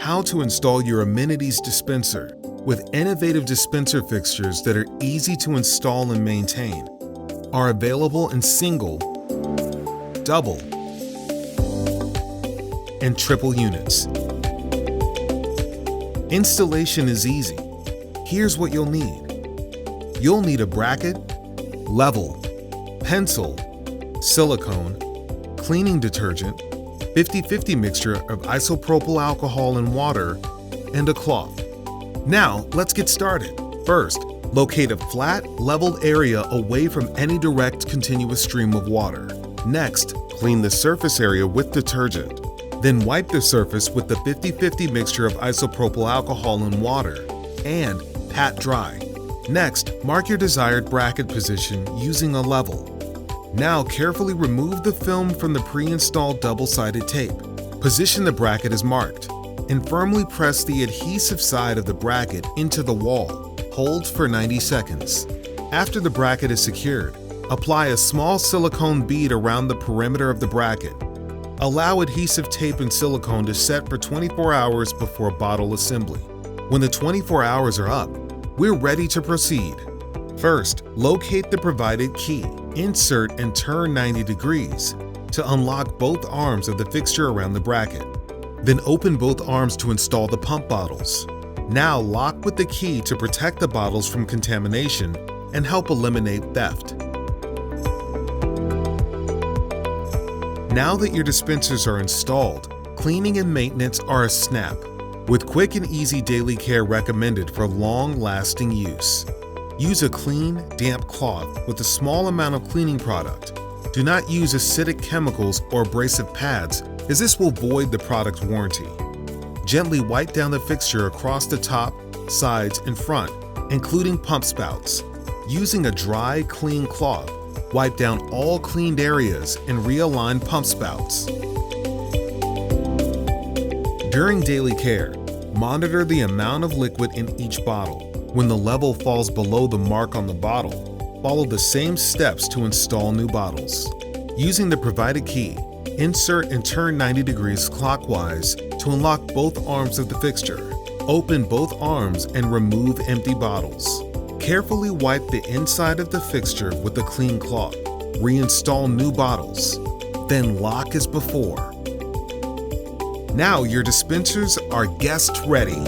how to install your amenities dispenser with innovative dispenser fixtures that are easy to install and maintain, are available in single, double, and triple units. Installation is easy. Here's what you'll need. You'll need a bracket, level, pencil, silicone, cleaning detergent, 50-50 mixture of isopropyl alcohol and water, and a cloth. Now, let's get started. First, locate a flat, leveled area away from any direct continuous stream of water. Next, clean the surface area with detergent. Then wipe the surface with the 50-50 mixture of isopropyl alcohol and water, and pat dry. Next, mark your desired bracket position using a level. Now carefully remove the film from the pre-installed double-sided tape. Position the bracket as marked, and firmly press the adhesive side of the bracket into the wall. Hold for 90 seconds. After the bracket is secured, apply a small silicone bead around the perimeter of the bracket. Allow adhesive tape and silicone to set for 24 hours before bottle assembly. When the 24 hours are up, we're ready to proceed. First, locate the provided key. Insert and turn 90 degrees to unlock both arms of the fixture around the bracket. Then open both arms to install the pump bottles. Now lock with the key to protect the bottles from contamination and help eliminate theft. Now that your dispensers are installed, cleaning and maintenance are a snap, with quick and easy daily care recommended for long-lasting use. Use a clean, damp cloth with a small amount of cleaning product. Do not use acidic chemicals or abrasive pads, as this will void the product's warranty. Gently wipe down the fixture across the top, sides, and front, including pump spouts. Using a dry, clean cloth, wipe down all cleaned areas and realign pump spouts. During daily care, monitor the amount of liquid in each bottle. When the level falls below the mark on the bottle, follow the same steps to install new bottles. Using the provided key, insert and turn 90 degrees clockwise to unlock both arms of the fixture. Open both arms and remove empty bottles. Carefully wipe the inside of the fixture with a clean cloth. Reinstall new bottles. Then lock as before. Now your dispensers are guest ready.